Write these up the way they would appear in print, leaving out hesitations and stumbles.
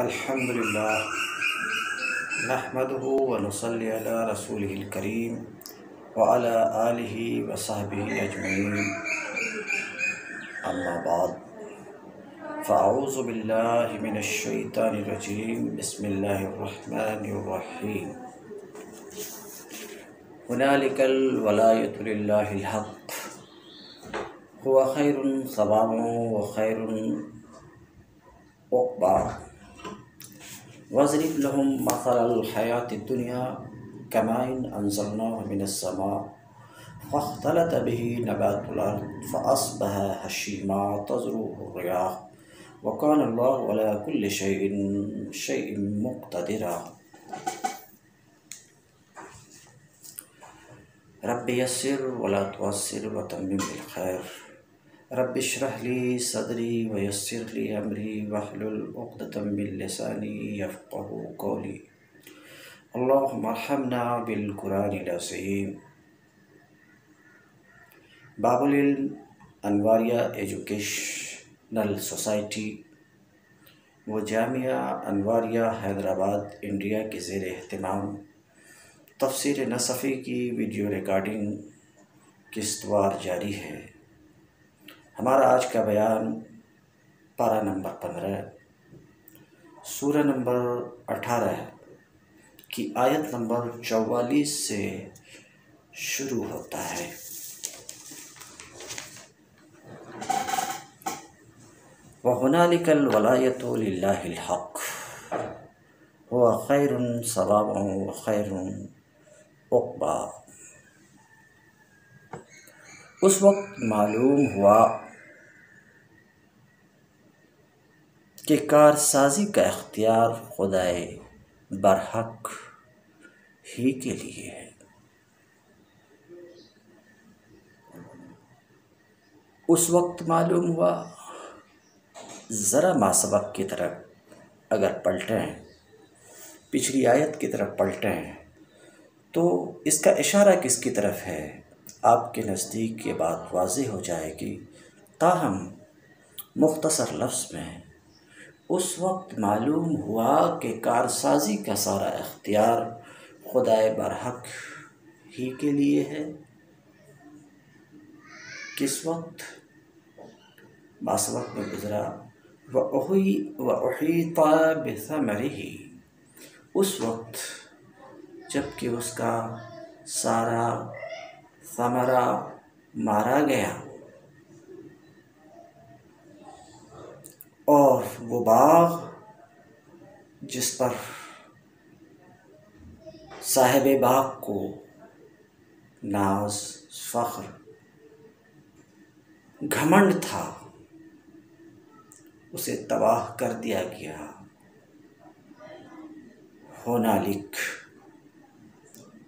الحمد للہ نحمده ونصلی علی رسولہ الکریم وعلی آلہ وصحبہ اجمعین اما بعد فاعوذ باللہ من الشیطان الرجیم بسم اللہ الرحمن الرحیم هنالک الولایۃ للہ الحق هو خیر ثوابا وخیر عقبا واضرب لهم مثل الحیاة الدنیا کماء انزلناه من السماء فاختلط به نبات الارض فاصبح هشیما تذروه الرياح وكان الله على كل شيء مقتدرا رب یسر ولا تعسر وتمم بالخیر رب اشرح لي صدری ویسر لي امری واحلل عقدۃ من لسانی یفقهوا قولی اللهم ارحمنا بالقرآن العظیم۔ باب العلم انواریہ ایجوکیشنل سوسائٹی و جامعہ انواریہ حیدرآباد انڈیا کے زیر اہتمام تفسیر نصفی کی ویڈیو ریکارڈنگ قسط وار جاری ہے۔ ہمارا آج کا بیان پارہ نمبر 15 سورہ نمبر 18 کی آیت نمبر 44 سے شروع ہوتا ہے۔ وَهُنَالِكَ الْوَلَایَةُ لِلَّهِ الْحَقِّ هُوَ خَیْرٌ ثَوَابًا وَخَیْرٌ عُقْبًا۔ اس وقت معلوم ہوا کہ کارسازی کا اختیار خدائے برحق ہی کے لیے ہے۔ اس وقت معلوم ہوا، ذرا ماسبق کی طرف اگر پلٹیں، پچھلی آیت کی طرف پلٹیں تو اس کا اشارہ کس کی طرف ہے آپ کے نزدیک یہ بات واضح ہو جائے گی۔ تاہم مختصر لفظ میں اس وقت معلوم ہوا کہ کارسازی کا سارا اختیار خدائے برحق ہی کے لیے ہے۔ کس وقت؟ ماسبق میں گزرا وَأُحِیطَ بِثَمَرِهِ، اس وقت جب کہ اس کا سارا ثمرہ مارا گیا اور وہ باغ جس پر صاحب باغ کو ناز، فخر، گھمنڈ تھا، اسے تباہ کر دیا گیا۔ ہونالک،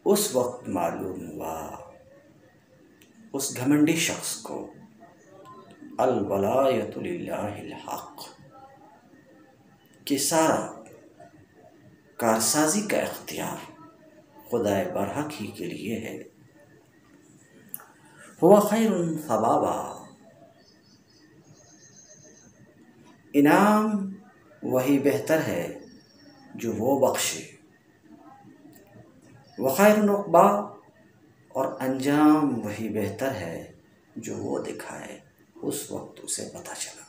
اس وقت معلوم ہوا اس گھمنڈی شخص کو، الولایۃ للہ الحق، کہ سارا کارسازی کا اختیار خدائے برحق ہی کے لیے ہے۔ هو خیر ثوابا، انعام وہی بہتر ہے جو وہ بخشے، وخیر عقبا، اور انجام وہی بہتر ہے جو وہ دکھائے۔ اس وقت اسے پتہ چلا۔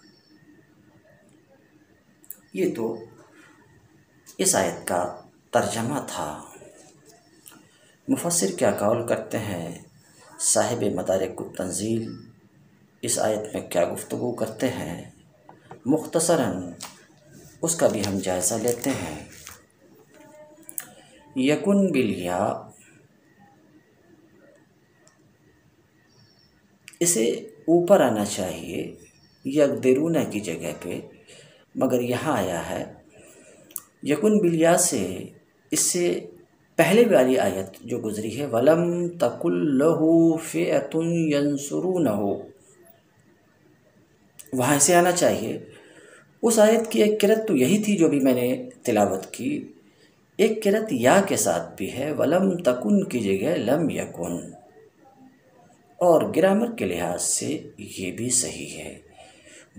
یہ تو اس آیت کا ترجمہ تھا۔ مفسر کیا قول کرتے ہیں، صاحب مدارک التنزیل اس آیت میں کیا گفتگو کرتے ہیں، مختصراً اس کا بھی ہم جائزہ لیتے ہیں۔ یکن بالیاء، اسے اوپر آنا چاہیے یقدرون کی جگہ پہ، مگر یہاں آیا ہے یکن بالیاء سے۔ اس سے پہلے والی آیت جو گزری ہے وَلَمْ تَكُنْ لَهُ فِئَةٌ يَنْصُرُونَهُ، وہاں سے آنا چاہیے۔ اس آیت کی ایک قرأت تو یہی تھی جو بھی میں نے تلاوت کی، ایک قرأت یا کے ساتھ بھی ہے، وَلَمْ تَكُنْ کی جگہ لم یکن، اور گرامر کے لحاظ سے یہ بھی صحیح ہے۔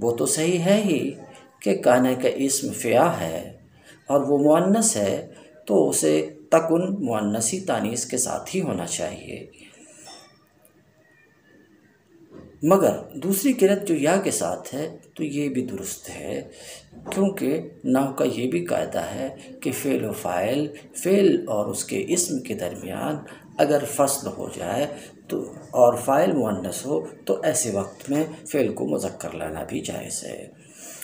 وہ تو صحیح ہے ہی کہ کانا کا اسم فیا ہے، اور وہ مؤنث ہے تو اسے تکن مؤنثی تانیث کے ساتھ ہی ہونا چاہیے۔ مگر دوسری قرأت جو یا کے ساتھ ہے تو یہ بھی درست ہے، کیونکہ نحو کا یہ بھی قاعدہ ہے کہ فعل و فاعل، فعل اور اس کے اسم کے درمیان اگر فصل ہو جائے تو اور فاعل مؤنث ہو تو ایسے وقت میں فعل کو مذکر لانا بھی جائز ہے۔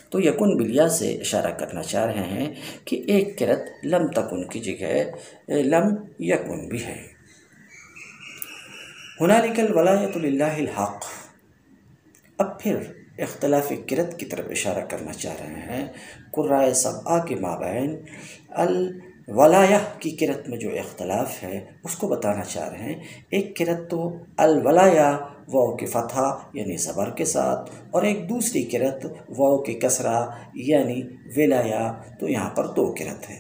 تو یکن بالیا سے اشارہ کرنا چاہ رہے ہیں کہ ایک قرأت لم تکن کی جگہ لم یکن بھی ہے۔ ہنالک الولایۃ للہ الحق، اب پھر اختلاف قرأت کی طرف اشارہ کرنا چاہ رہے ہیں۔ قراء سبعہ کے مابین الولایہ کی قرأت میں جو اختلاف ہے اس کو بتانا چاہ رہے ہیں۔ ایک قرأت تو الولایہ واو کے فتحہ یعنی زبر کے ساتھ، اور ایک دوسری قرأت واو کے کسرہ یعنی ولایا، تو یہاں پر دو قرأت ہے۔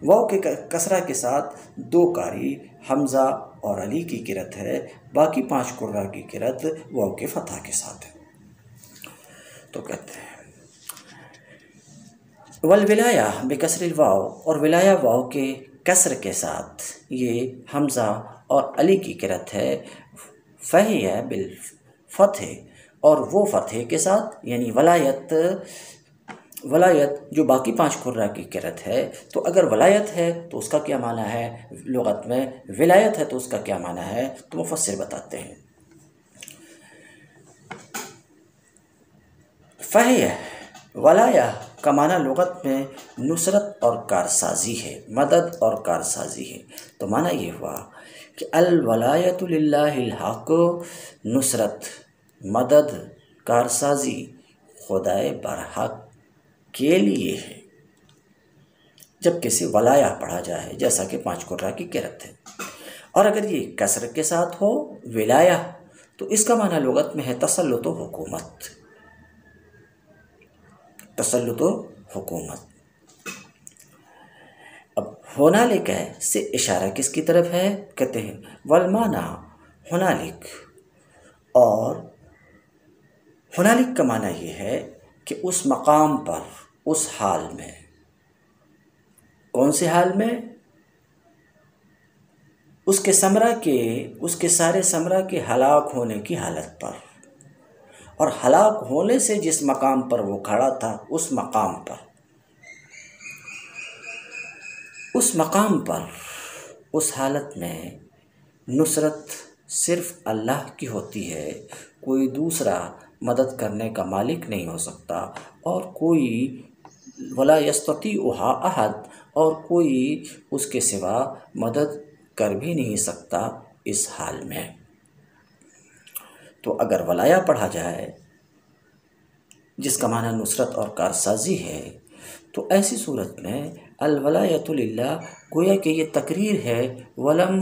واو کے کسرہ کے ساتھ دو قاری حمزہ اور علی کی قرأت ہے، باقی 5 قراء کی قرأت واو کے فتحہ کے ساتھ ہے۔ تو کہتے ہیں والولایہ بکسر الواو، اور ولایہ واو کے کسر کے ساتھ یہ حمزہ اور علی کی قرأت ہے، فہی بالفتح، اور وہ فتح کے ساتھ یعنی ولایت جو باقی 5 قراء کی قرأت ہے۔ تو اگر ولایت ہے تو اس کا کیا معنی ہے لغت میں، ولایت ہے تو اس کا کیا معنی ہے، تو مفسر بتاتے ہیں۔ فہی ولایہ کا معنی لغت میں نصرت اور کارسازی ہے، مدد اور کارسازی ہے۔ تو معنی یہ ہوا کہ الولایۃ للہ الحق، نصرت، مدد، کارسازی خدائے برحق کے لیے ہے۔ جب کسی ولایہ پڑھا جائے جیسا کہ 5 قراء کی قرأت ہے، اور اگر یہ کسر کے ساتھ ہو ولایہ تو اس کا معنی لغت میں ہے تسلط و حکومت، تسلط و حکومت۔ اب ہنالک سے اشارہ کس کی طرف ہے، کہتے ہیں والمعنی ہنالک، اور ہنالک کا معنی یہ ہے کہ اس مقام پر، اس حال میں، کون سے حال میں، اس کے سارے ثمرہ کے ہلاک ہونے کی حالت پر، اور ہلاک ہونے سے جس مقام پر وہ کھڑا تھا اس مقام پر، اس حالت میں نصرت صرف اللہ کی ہوتی ہے، کوئی دوسرا مدد کرنے کا مالک نہیں ہو سکتا، اور کوئی ولا یستطیعھا احد، اور کوئی اس کے سوا مدد کر بھی نہیں سکتا اس حال میں۔ تو اگر ولایہ پڑھا جائے جس کا معنی نصرت اور کارسازی ہے تو ایسی صورت میں الولایۃ للہ گویا کہ یہ تقریر ہے ولم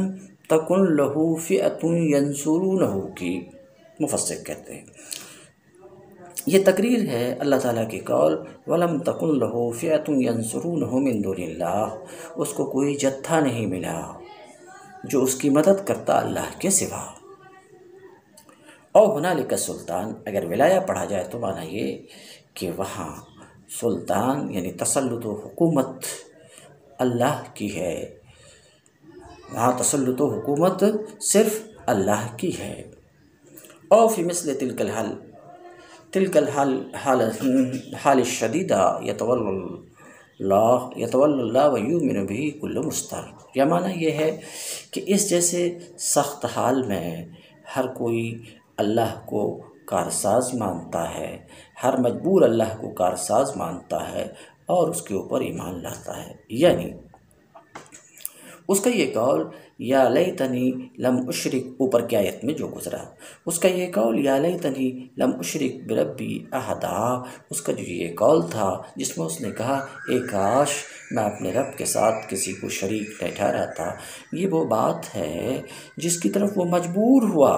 تکن لہ فئۃ ینصرونہ کی، مفسر کہتے ہیں یہ تقریر ہے اللہ تعالیٰ کی قول وَلَمْ تَكُنْ لَهُ فِئَةٌ يَنْصُرُونَهُ مِنْ دُونِ اللَّهِ، اس کو کوئی جتھا نہیں ملا جو اس کی مدد کرتا اللہ کے سوا۔ اور ہنالک سلطان، اگر ولایہ پڑھا جائے تو معنی یہ کہ وہاں سلطان یعنی تسلط و حکومت اللہ کی ہے، وہاں تسلط و حکومت صرف اللہ کی ہے۔ اور فی مثل تلک الحال الشدیدہ یتولی اللہ ویؤمن بہ کل مستر، یہ معنی یہ ہے کہ اس جیسے سخت حال میں ہر کوئی اللہ کو کارساز مانتا ہے، ہر مجبور اللہ کو کارساز مانتا ہے اور اس کے اوپر ایمان لاتا ہے، یعنی اس کا یہ قول یا لیتنی لم اشرک، اوپر کی آیت میں جو گزرا، اس کا یہ قول یا لیتنی لم اشرک بربی احدا، اس کا جو یہ قول تھا جس میں اس نے کہا اے کاش میں اپنے رب کے ساتھ کسی کو شریک نہ ٹھہراتا، یہ وہ بات ہے جس کی طرف وہ مجبور ہوا،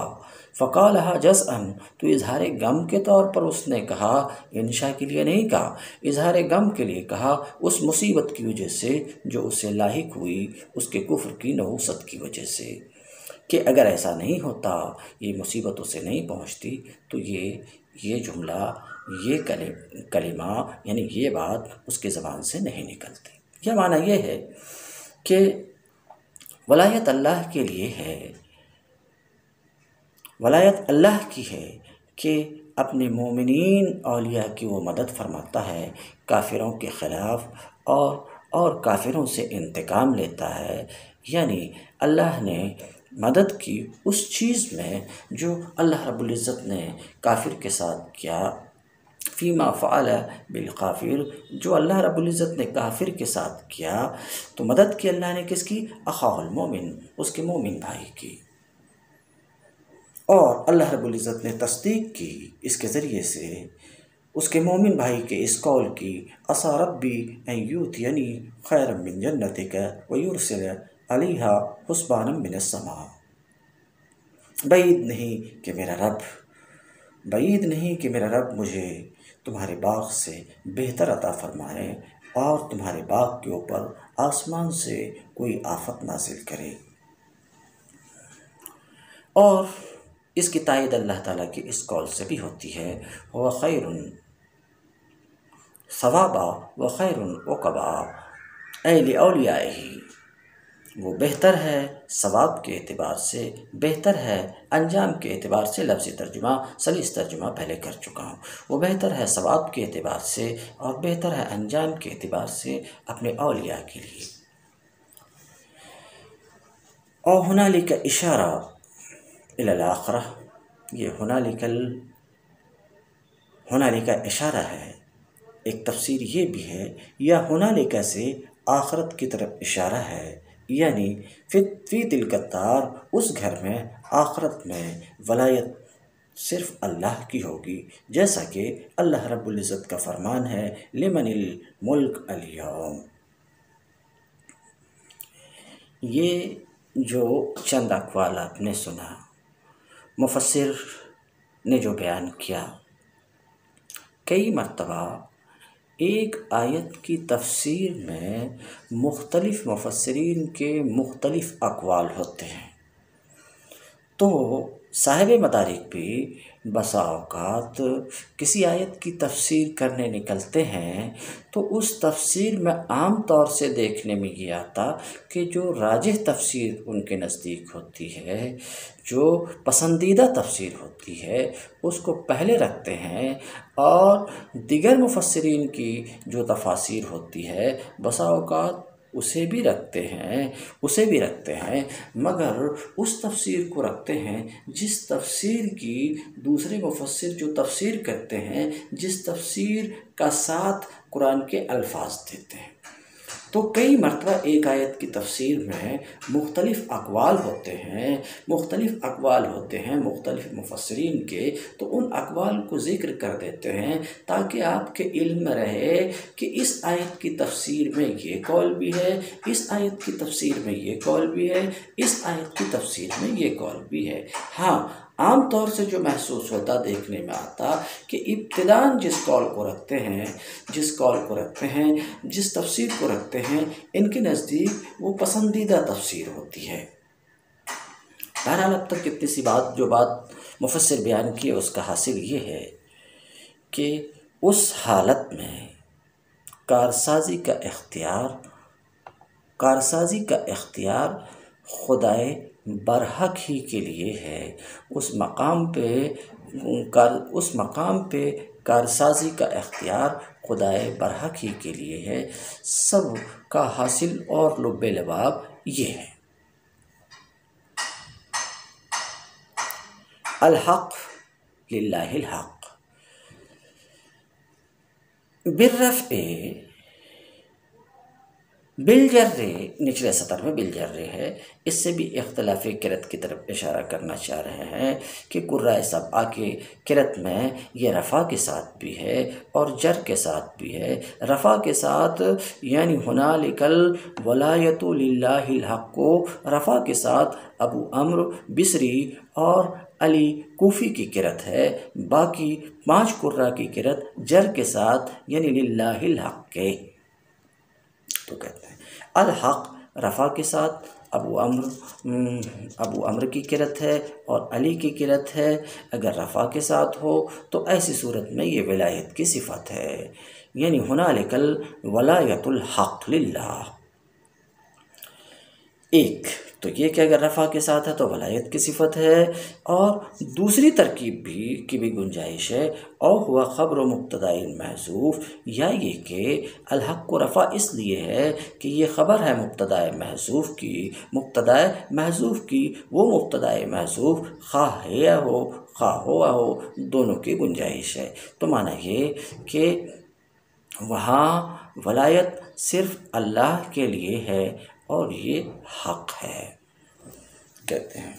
فقالہا جزعا، تو اظہار غم کے طور پر اس نے کہا، انشاء کے لیے نہیں کہا، اظہار غم کے لیے کہا، اس مصیبت کی وجہ سے جو اسے لاحق ہوئی اس کے کفر کی نحوست کی وجہ سے، کہ اگر ایسا نہیں ہوتا، یہ مصیبت اسے نہیں پہنچتی تو یہ جملہ یہ کلمہ یعنی یہ بات اس کی زبان سے نہیں نکلتی۔ یہ معنی یہ ہے کہ ولایت اللہ کے لیے ہے، ولایت اللہ کی ہے کہ اپنے مومنین اولیاء کی وہ مدد فرماتا ہے کافروں کے خلاف، اور کافروں سے انتقام لیتا ہے۔ یعنی اللہ نے مدد کی اس چیز میں جو اللہ رب العزت نے کافر کے ساتھ کیا، فیما فعل بالکافر، جو اللہ رب العزت نے کافر کے ساتھ کیا، تو مدد کی اللہ نے کس کی؟ اخاہ المومن، اس کے مومن بھائی کی۔ اور اللہ رب العزت نے تصدیق کی اس کے ذریعے سے اس کے مومن بھائی کے اس قول کی، عسیٰ ربی ان یؤتینی خیرا من جنتک ویرسل علیہا حسبانا من السماء۔ بعید نہیں کہ میرا رب مجھے تمہارے باغ سے بہتر عطا فرمائے اور تمہارے باغ کے اوپر آسمان سے کوئی آفت نازل کرے۔ اور اس کی تائید اللہ تعالیٰ کی اس قول سے بھی ہوتی ہے، وہ خیر ثوابا و خیر عقبا اے لأولیائہ، وہ بہتر ہے ثواب کے اعتبار سے، بہتر ہے انجام کے اعتبار سے۔ لفظی ترجمہ سلیس ترجمہ پہلے کر چکا ہوں۔ وہ بہتر ہے ثواب کے اعتبار سے اور بہتر ہے انجام کے اعتبار سے اپنے اولیاء کے لیے۔ اور ہنالک اشارہ الی الآخرہ، یہ ہنالک اشارہ ہے، ایک تفسیر یہ بھی ہے، یا ہنالک سے آخرت کی طرف اشارہ ہے، یعنی فی تلک الدار، اس گھر میں، آخرت میں ولایت صرف اللہ کی ہوگی، جیسا کہ اللہ رب العزت کا فرمان ہے، لمن الملک اليوم۔ یہ جو چند اقوال آپ نے سنا، مفسر نے جو بیان کیا، کئی مرتبہ ایک آیت کی تفسیر میں مختلف مفسرین کے مختلف اقوال ہوتے ہیں، تو صاحب مدارک بھی بسا اوقات کسی آیت کی تفسیر کرنے نکلتے ہیں تو اس تفسیر میں عام طور سے دیکھنے میں یہ آتا کہ جو راجح تفسیر ان کے نزدیک ہوتی ہے، جو پسندیدہ تفسیر ہوتی ہے، اس کو پہلے رکھتے ہیں، اور دیگر مفسرین کی جو تفاسیر ہوتی ہے بسا اوقات اسے بھی رکھتے ہیں، مگر اس تفسیر کو رکھتے ہیں جس تفسیر کی دوسرے مفسر جو تفسیر کرتے ہیں، جس تفسیر کا ساتھ قرآن کے الفاظ دیتے ہیں۔ تو کئی مرتبہ ایک آیت کی تفسیر میں مختلف اقوال ہوتے ہیں مختلف مفسرین کے، تو ان اقوال کو ذکر کر دیتے ہیں تاکہ آپ کے علم میں رہے کہ اس آیت کی تفسیر میں یہ قول بھی ہے، اس آیت کی تفسیر میں یہ قول بھی ہے، اس آیت کی تفسیر میں یہ قول بھی ہے۔ ہاں، عام طور سے جو محسوس ہوتا، دیکھنے میں آتا کہ ابتداءً جس قول کو رکھتے ہیں، جس تفسیر کو رکھتے ہیں، ان کے نزدیک وہ پسندیدہ تفسیر ہوتی ہے۔ بہرحال اب تک اتنی سی جو بات مفسر بیان کی ہے، اس کا حاصل یہ ہے کہ اس حالت میں کارسازی کا اختیار خدائے برحق ہی کے لیے ہے۔ اس مقام پہ کارسازی کا اختیار خدائے برحق ہی کے لیے ہے۔ سب کا حاصل اور لب لباب یہ ہے، الحق للہ الحق۔ بالرفع بالجر، نچلے سطر میں بالجر ہے، اس سے بھی اختلاف قرأت کی طرف اشارہ کرنا چاہ رہے ہیں کہ قراء سبعہ کے قرأت میں یہ رفع کے ساتھ بھی ہے اور جر کے ساتھ بھی ہے۔ رفع کے ساتھ یعنی ہنالک الولایۃ للہ الحق کو رفع کے ساتھ ابو عمرو بصری اور علی کوفی کی قرأت ہے، باقی 5 قراء کی قرأت جر کے ساتھ یعنی للہ الحق کے۔ تو کہتے ہیں الحق رفع کے ساتھ ابو عمرو کی قرت ہے اور علی کی قرت ہے، اگر رفع کے ساتھ ہو تو ایسی صورت میں یہ ولایت کی صفت ہے، یعنی ہنالک الولایۃ الحق للہ۔ ایک تو یہ کہ اگر رفع کے ساتھ ہے تو ولایت کی صفت ہے، اور دوسری ترکیب کی بھی گنجائش ہے، او ہوا خبر و مبتدا محذوف، یا یہ کہ الحق کو رفع اس لیے ہے کہ یہ خبر ہے مبتدا محذوف کی، وہ مبتدا محذوف خواہ ہے ہو خواہ ہوا ہو، دونوں کی گنجائش ہے۔ تو معنی یہ کہ وہاں ولایت صرف اللہ کے لیے ہے اور یہ حق ہے، کہتے ہیں۔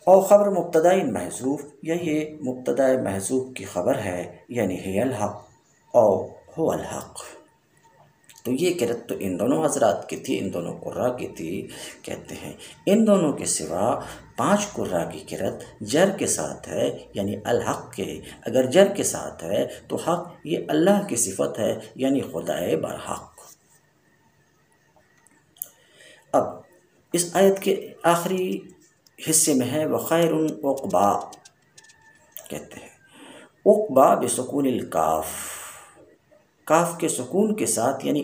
اور خبر مبتدا محذوف، یا یہ مبتدا محذوف کی خبر ہے، یعنی ہے الحق او هو الحق۔ تو یہ قرت تو ان دونوں حضرات کی تھی، ان دونوں قراء کی تھی، کہتے ہیں ان دونوں کے سوا 5 قراء کی قرت جر کے ساتھ ہے، یعنی الحق کے، اگر جر کے ساتھ ہے تو حق یہ اللہ کی صفت ہے، یعنی خدائے برحق۔ اب اس آیت کے آخری حصے میں ہے وخیر عقبا، کہتے ہیں عقبا بسکون الکاف، کاف کے سکون کے ساتھ، یعنی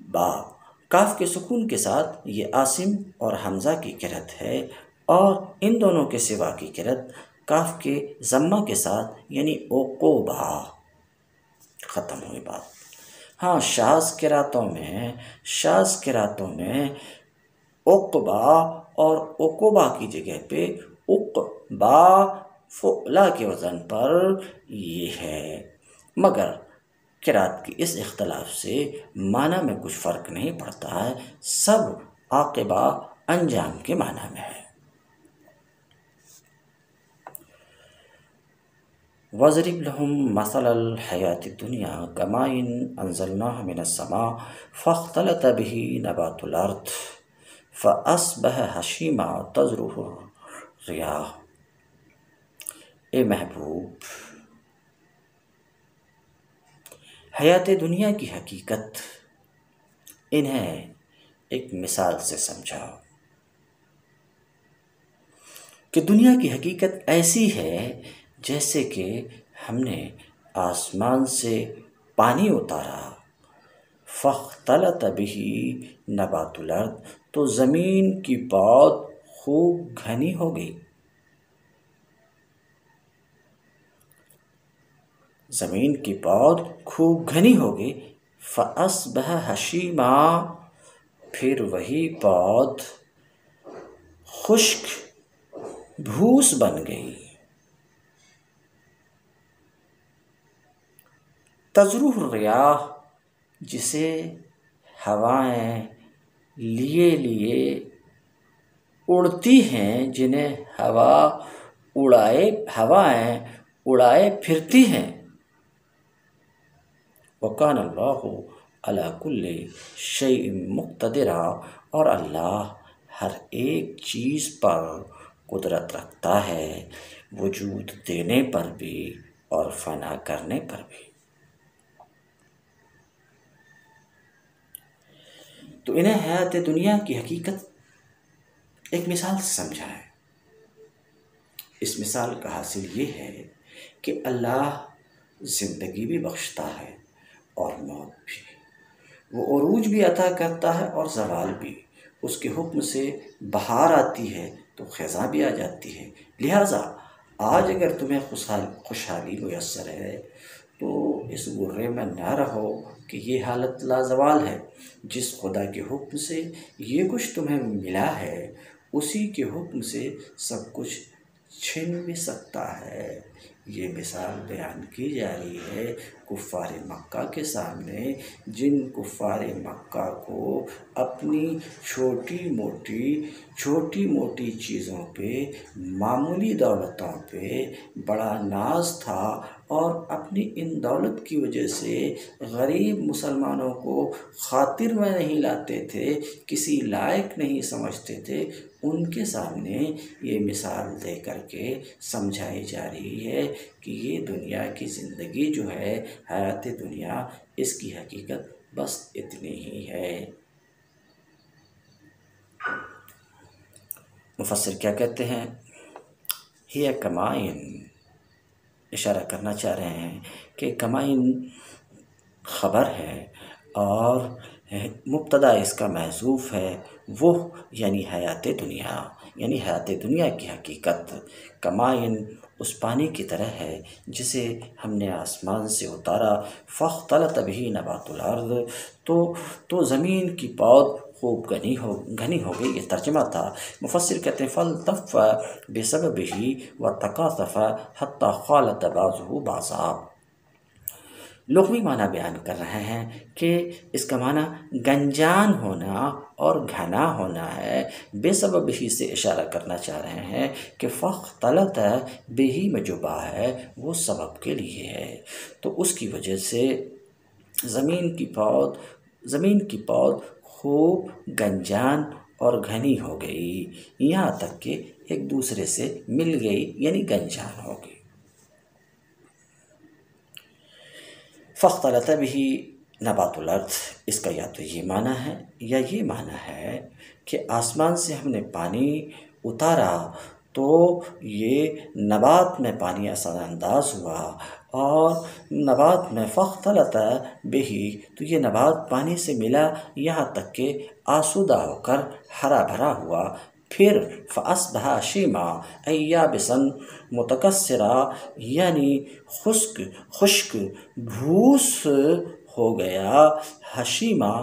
با، کاف کے سکون کے ساتھ یہ عاصم اور حمزہ کی قرت ہے، اور ان دونوں کے سوا کی قرت کاف کے ضمہ کے ساتھ، یعنی عقوبہ، ختم ہوئی بات۔ ہاں شاذ قراتوں میں عقبہ اور عقوبہ کی جگہ پہ عقبہ فعلا کے وزن پر یہ ہے، مگر قرات کی اس اختلاف سے معنی میں کچھ فرق نہیں پڑتا ہے، سب عاقبہ انجام کے معنی میں ہے۔ وَاضْرِبْ لَهُمْ مَثَلَ الْحَيَاةِ الدُّنْيَا كَمَاءٍ أَنزَلْنَاهُ مِنَ السَّمَاءِ فَاخْتَلَطَ بِهِ نَبَاتُ الْأَرْضِ فَأَصْبَحَ هَشِيمًا تَذْرُوهُ الرِّيَاحُ۔ اے محبوب، حیات دنیا کی حقیقت انہیں ایک مثال سے سمجھاؤ کہ دنیا کی حقیقت ایسی ہے جیسے کہ ہم نے آسمان سے پانی اتارا، فاختلط به نبات الارض، تو زمین کی پود خوب گھنی ہو گئی، زمین کی پود خوب گھنی ہو گئی، فاصبح ہشیما، پھر وہی پود خشک بھوس بن گئی، تذروہ الریاح، جسے ہوائیں لیے اڑتی ہیں، جنہیں ہوائیں اڑائے پھرتی ہیں۔ وَكَانَ اللَّهُ عَلَى كُلِّ شَيْءٍ مُقْتَدِرًا، اور اللہ ہر ایک چیز پر قدرت رکھتا ہے، وجود دینے پر بھی اور فنا کرنے پر بھی۔ تو انہیں حیات دنیا کی حقیقت ایک مثال سے سمجھا ہے۔ اس مثال کا حاصل یہ ہے کہ اللہ زندگی بھی بخشتا ہے اور موت بھی، وہ عروج بھی عطا کرتا ہے اور زوال بھی، اس کے حکم سے بہار آتی ہے تو خزاں بھی آ جاتی ہے۔ لہٰذا آج اگر تمہیں خوشحالی میسر ہے تو اس غرے میں نہ رہو کہ یہ حالت لازوال ہے، جس خدا کے حکم سے یہ کچھ تمہیں ملا ہے اسی کے حکم سے سب کچھ چھن بھی سکتا ہے۔ یہ مثال بیان کی جا رہی ہے کفار مکہ کے سامنے، جن کفار مکہ کو اپنی چھوٹی موٹی چیزوں پہ، معمولی دولتوں پہ بڑا ناز تھا، اور اپنی ان دولت کی وجہ سے غریب مسلمانوں کو خاطر میں نہیں لاتے تھے، کسی لائق نہیں سمجھتے تھے، ان کے سامنے یہ مثال دے کر کے سمجھائی جا رہی ہے کہ یہ دنیا کی زندگی جو ہے، حیات دنیا، اس کی حقیقت بس اتنی ہی ہے۔ مفسر کیا کہتے ہیں؟ ہی کمائن، اشارہ کرنا چاہ رہے ہیں کہ کمائن خبر ہے اور مبتدا اس کا محذوف ہے، وہ یعنی حیات دنیا، یعنی حیات دنیا کی حقیقت کمائن اس پانی کی طرح ہے جسے ہم نے آسمان سے اتارا، فاختلط به نبات الارض، تو زمین کی پود خوب گھنی ہو گئی، یہ ترجمہ تھا۔ مفسر کہتے ہیں فالتف بسببه وتکاثف حتی خالط بعضه بعضا، لغوی معنی بیان کر رہے ہیں کہ اس کا معنی گنجان ہونا اور گھنا ہونا ہے، بے سبب ہی سے اشارہ کرنا چاہ رہے ہیں کہ فاختلط بہی میں جو با ہے وہ سبب کے لیے ہے، تو اس کی وجہ سے زمین کی پود خوب گنجان اور گھنی ہو گئی، یہاں تک کہ ایک دوسرے سے مل گئی، یعنی گنجان ہو گئی۔ فاختلط به نبات الارض، اس کا یا تو یہ معنی ہے یا یہ معنی ہے کہ آسمان سے ہم نے پانی اتارا تو یہ نبات میں پانی اثر انداز ہوا، اور نبات میں فاختلط به، تو یہ نبات پانی سے ملا یہاں تک کہ آسودہ ہو کر ہرا بھرا ہوا، پھر فاصبح ہشیما ای یابسا متکسرا، یعنی خشک بھوس ہو گیا، ہشیما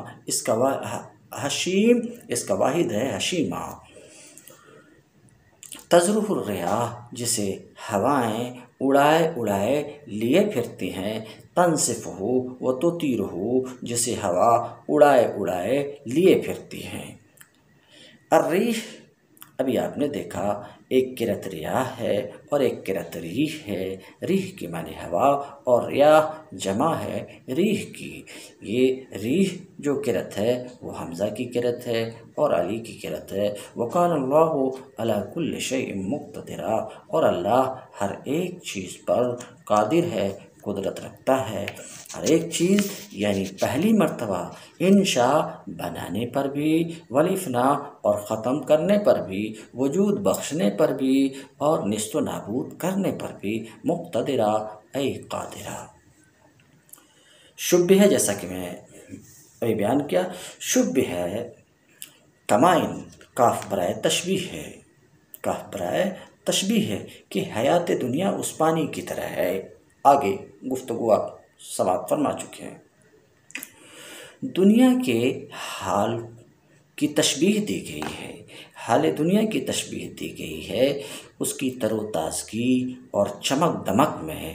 حشیم اس کا واحد ہے ہشیما، تذرف الریاح، جسے ہوائیں اڑائے لیے پھرتی ہیں، تنصفہ و تطیرہ، جسے ہوا اڑائے لیے پھرتی ہیں۔ الریح، ابھی آپ نے دیکھا ایک کرت ریاح ہے اور ایک کرت ریح ہے، ریح کی معنی ہوا اور ریاح جمع ہے ریح کی، یہ ریح جو کرت ہے وہ حمزہ کی کرت ہے اور علی کی کرت ہے۔ وَقَانَ اللَّهُ عَلَى كُلِّ شَيْءٍ مُقْتَدِرًا، اور اللہ ہر ایک چیز پر قادر ہے، قدرت رکھتا ہے، ہر ایک چیز یعنی پہلی مرتبہ انشاء بنانے پر بھی، والافنا اور ختم کرنے پر بھی، وجود بخشنے پر بھی اور نیست و نابود کرنے پر بھی، مقتدرہ ای قادرہ۔ شبہ ہے، جیسا کہ میں ابھی بیان کیا، شبہ ہے کمائن، کاف برائے تشبیہ ہے، کاف برائے تشبیہ ہے کہ حیات دنیا اس پانی کی طرح ہے۔ آگے گفتگو آپ سماعت فرما چکے ہیں۔ دنیا کے حال کی تشبیہ دی گئی ہے، حال دنیا کی تشبیہ دی گئی ہے اس کی تر و تازگی اور چمک دمک میں،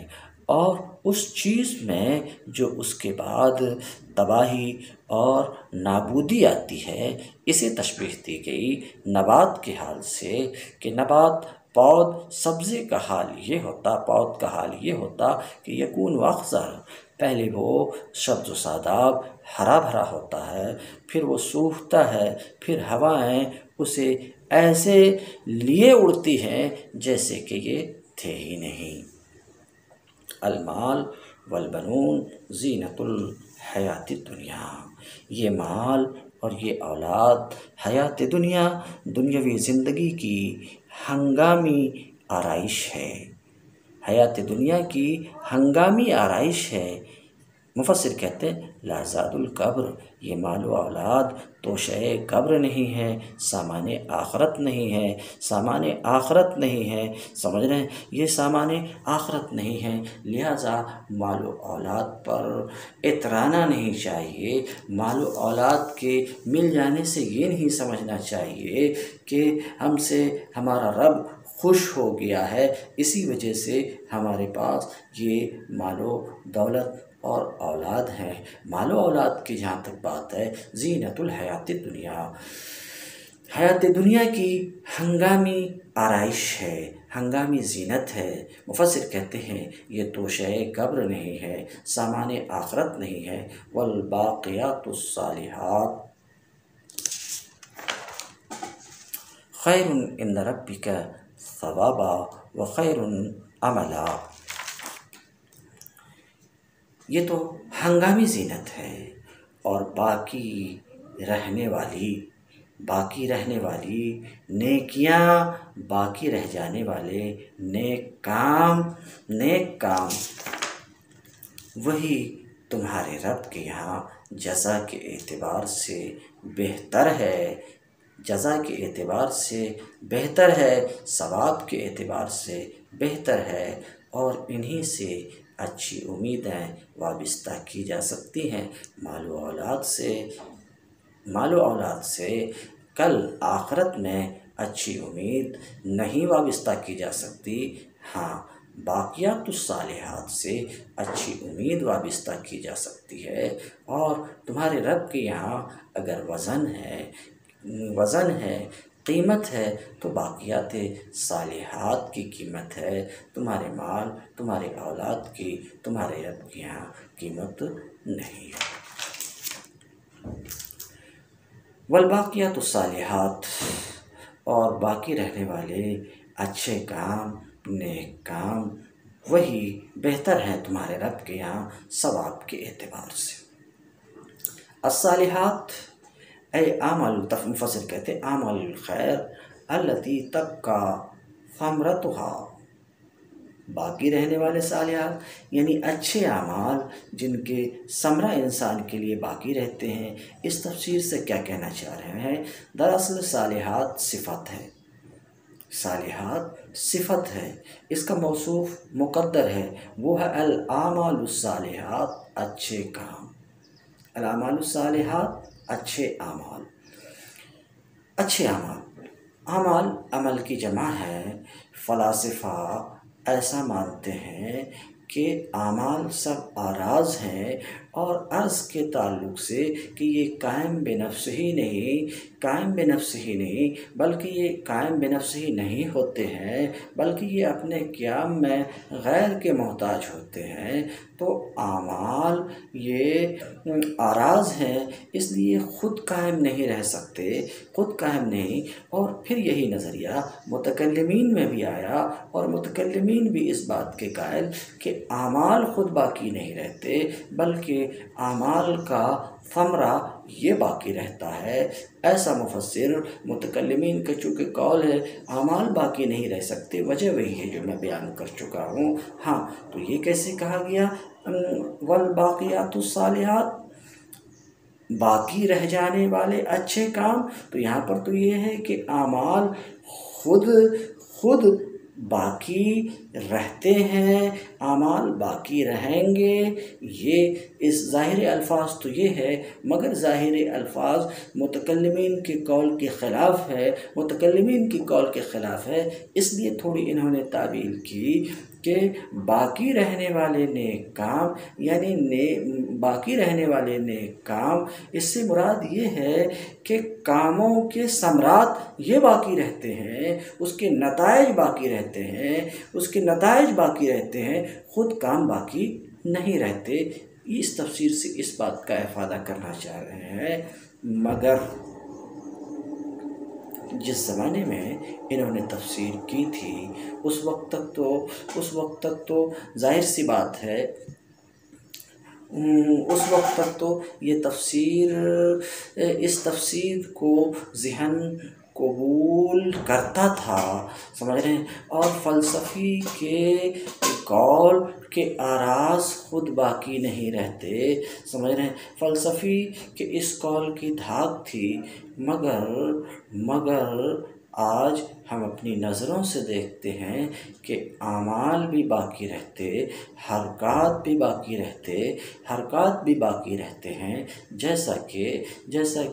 اور اس چیز میں جو اس کے بعد تباہی اور نابودی آتی ہے، اسے تشبیہ دی گئی نبات کے حال سے کہ نبات پود سبزے کا حال یہ ہوتا، پود کا حال یہ ہوتا کہ یکون اخضر، پہلے وہ سبز و شاداب ہرا بھرا ہوتا ہے، پھر وہ سوکھتا ہے، پھر ہوائیں اسے ایسے لیے اڑتی ہیں جیسے کہ یہ تھے ہی نہیں۔ المال والبنون زینت الحیات الدنیا، یہ مال اور یہ اولاد حیات دنیا، دنیاوی زندگی کی ہنگامی آرائش ہے، حیات دنیا کی ہنگامی آرائش ہے۔ مفسر کہتے ہیں لا زاد القبر، یہ مال و اولاد توشہ قبر نہیں ہے، سامان آخرت نہیں ہے، سامان آخرت نہیں ہے، سمجھ رہے ہیں، یہ سامان آخرت نہیں ہے، لہٰذا مال و اولاد پر اترانا نہیں چاہیے، مال و اولاد کے مل جانے سے یہ نہیں سمجھنا چاہیے کہ ہم سے ہمارا رب خوش ہو گیا ہے، اسی وجہ سے ہمارے پاس یہ مال و دولت اور اولاد ہیں۔ مال و اولاد کی جہاں تک بات ہے، زینت الحیات الدنیا، حیات دنیا کی ہنگامی آرائش ہے، ہنگامی زینت ہے۔ مفسر کہتے ہیں یہ توشہ قبر نہیں ہے، سامان آخرت نہیں ہے۔ والباقیات الصالحات خیر عند ربک ثوابا وخیر عملا، یہ تو ہنگامی زینت ہے، اور باقی رہنے والی باقی رہنے والی نیکیاں، باقی رہ جانے والے نیک کام وہی تمہارے رب کے یہاں جزا کے اعتبار سے بہتر ہے، جزا کے اعتبار سے بہتر ہے، ثواب کے اعتبار سے بہتر ہے، اور انہی سے اچھی امیدیں وابستہ کی جا سکتی ہیں۔ مال و اولاد سے کل آخرت میں اچھی امید نہیں وابستہ کی جا سکتی، ہاں باقیات الصالحات سے اچھی امید وابستہ کی جا سکتی ہے۔ اور تمہارے رب کے یہاں اگر وزن ہے، قیمت ہے، تو باقیات صالحات کی قیمت ہے، تمہارے مال، تمہارے اولاد کی تمہارے رب کے یہاں قیمت نہیں ہے۔ والباقیات الصالحات، اور باقی رہنے والے اچھے کام، نیک کام وہی بہتر ہیں تمہارے رب کے یہاں ثواب کے اعتبار سے۔ الصالحات اے اعمال، مفسر کہتے ہیں اعمال الخیر التی تبقی ثمرتها، باقی رہنے والے صالحات یعنی اچھے اعمال جن کے ثمرہ انسان کے لیے باقی رہتے ہیں۔ اس تفسیر سے کیا کہنا چاہ رہے ہیں؟ دراصل صالحات صفت ہے، صالحات صفت ہے، اس کا موصوف مقدر ہے، وہ ہے الاعمال الصالحات، اچھے کام، الاعمال الصالحات اچھے اعمال، اچھے اعمال، اعمال عمل کی جمع ہے۔ فلاسفہ ایسا مانتے ہیں کہ اعمال سب آراز ہیں، اور عرض کے تعلق سے کہ یہ قائم بنفس ہی نہیں بلکہ یہ قائم بنفس ہی نہیں ہوتے ہیں، بلکہ یہ اپنے قیام میں غیر کے محتاج ہوتے ہیں۔ تو اعمال یہ آراز ہیں، اس لیے خود قائم نہیں رہ سکتے، خود قائم نہیں۔ اور پھر یہی نظریہ متکلمین میں بھی آیا، اور متکلمین بھی اس بات کے قائل کہ اعمال خود باقی نہیں رہتے، بلکہ اعمال کا ثمرہ یہ باقی رہتا ہے۔ ایسا مفسر متکلمین کا چونکہ قول ہے اعمال باقی نہیں رہ سکتے، وجہ وہی ہے جو میں بیان کر چکا ہوں۔ ہاں تو یہ کیسے کہا گیا والباقیات الصالحات، باقی رہ جانے والے اچھے کام؟ تو یہاں پر تو یہ ہے کہ اعمال خود باقی رہتے ہیں، اعمال باقی رہیں گے، یہ اس ظاہر الفاظ تو یہ ہے، مگر ظاہر الفاظ متکلمین کے قول کے خلاف ہے، متکلمین کی قول کے خلاف ہے، اس لیے تھوڑی انہوں نے تعویل کی کہ باقی رہنے والے نیک کام، یعنی باقی رہنے والے نیک کام، اس سے مراد یہ ہے کہ کاموں کے ثمرات یہ باقی رہتے ہیں، اس کے نتائج باقی رہتے ہیں، خود کام باقی نہیں رہتے۔ اس تفسیر سے اس بات کا افادہ کرنا چاہ رہے ہیں۔ مگر جس زمانے میں انہوں نے تفسیر کی تھی اس وقت تک تو ظاہر سی بات ہے، اس وقت تک تو یہ اس تفسیر کو ذہن قبول کرتا تھا، سمجھ رہے ہیں، اور فلسفی کے قول کے آراز خود باقی نہیں رہتے، سمجھ رہے ہیں، فلسفی کے اس قول کی دھاک تھی، مگر آج ہم اپنی نظروں سے دیکھتے ہیں کہ اعمال بھی باقی رہتے، حرکات بھی باقی رہتے ہیں، جیسا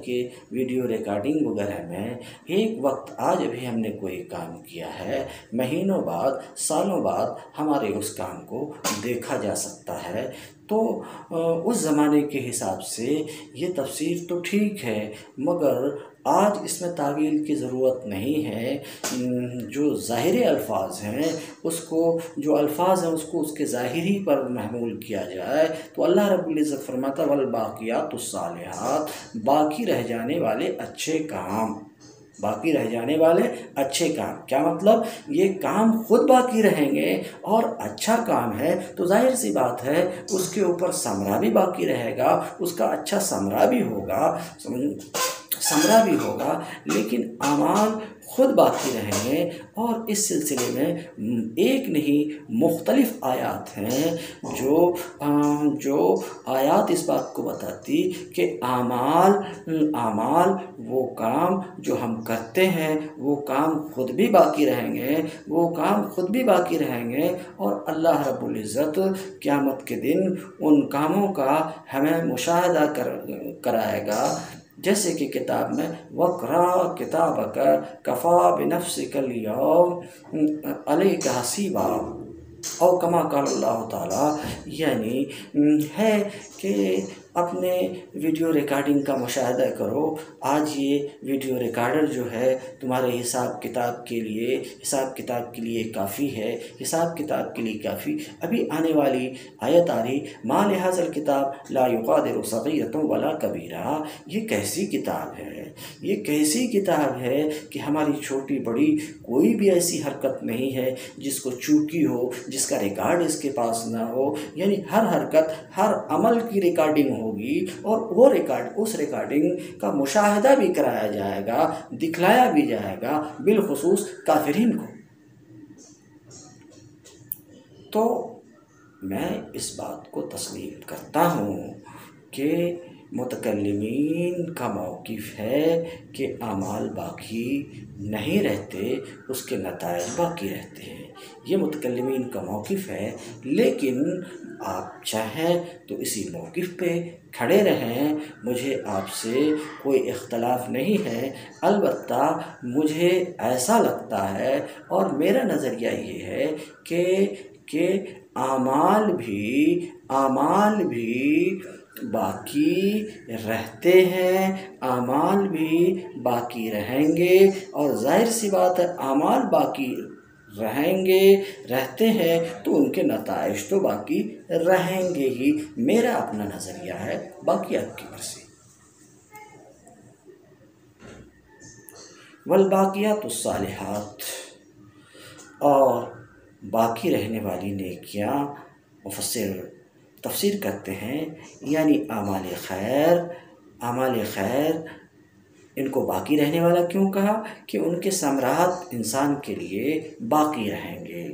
کہ ویڈیو ریکارڈنگ وغیرہ میں ایک وقت آج ابھی ہم نے کوئی کام کیا ہے، مہینوں بعد، سالوں بعد ہمارے اس کام کو دیکھا جا سکتا ہے۔ تو اس زمانے کے حساب سے یہ تفسیر تو ٹھیک ہے، مگر آج اس میں تعویل کی ضرورت نہیں ہے۔ جو ظاہری الفاظ ہیں اس کو اس کے ظاہری پر محمول کیا جائے تو اللہ رب العزت فرماتا والباقیات الصالحات، باقی رہ جانے والے اچھے کام، کیا مطلب؟ یہ کام خود باقی رہیں گے، اور اچھا کام ہے تو ظاہر سی بات ہے اس کے اوپر ثمرہ بھی باقی رہے گا، اس کا اچھا ثمرہ بھی ہوگا، ثمرہ بھی ہوگا، لیکن اعمال خود باقی رہیں گے۔ اور اس سلسلے میں ایک نہیں مختلف آیات ہیں جو آیات اس بات کو بتاتی کہ اعمال وہ کام جو ہم کرتے ہیں وہ کام خود بھی باقی رہیں گے، اور اللہ رب العزت قیامت کے دن ان کاموں کا ہمیں مشاہدہ کرائے گا، جیسے کہ کتاب میں وَاقْرَأْ كِتَابَكَ كَفَىٰ بِنَفْسِكَ الْيَوْمَ عَلَيْكَ حَسِيبًا، اور کما قال اللہ تعالیٰ، یعنی ہے کہ اپنے ویڈیو ریکارڈنگ کا مشاہدہ کرو۔ آج یہ ویڈیو ریکارڈر جو ہے تمہارے حساب کتاب کے لیے کافی ہے، ابھی آنے والی آیت آ رہی مَا لِهَٰذَا الْكِتَابِ لَا يُغَادِرُ صَغِيرَةً وَلَا كَبِيرَةً، یہ کیسی کتاب ہے کہ ہماری چھوٹی بڑی کوئی بھی ایسی حرکت نہیں ہے جس کو چوکی ہو، جس کا ریکارڈ اس کے پاس نہ ہو، یعنی ہر حرکت ہر عمل کی ریکارڈنگ ہوگی، اور اس ریکارڈنگ کا مشاہدہ بھی کرایا جائے گا، دکھلایا بھی جائے گا، بالخصوص کافرین کو۔ تو میں اس بات کو تسلیم کرتا ہوں کہ متکلمین کا موقف ہے کہ اعمال باقی نہیں رہتے، اس کے نتائج باقی رہتے ہیں، یہ متکلمین کا موقف ہے۔ لیکن آپ چاہیں تو اسی موقف پہ کھڑے رہیں، مجھے آپ سے کوئی اختلاف نہیں ہے، البتہ مجھے ایسا لگتا ہے اور میرا نظریہ یہ ہے کہ اعمال بھی باقی رہتے ہیں، اعمال بھی باقی رہیں گے، اور ظاہر سی بات ہے اعمال باقی رہتے ہیں تو ان کے نتائج تو باقی رہیں گے ہی، میرا اپنا نظریہ ہے، باقی آپ کی مرضی۔ والباقیات الصالحات، اور باقی رہنے والی نیکیاں مفسر تفسیر کرتے ہیں، یعنی اعمال خیر ان کو باقی رہنے والا کیوں کہا؟ کہ ان کے ثمرات انسان کے لیے باقی رہیں گے۔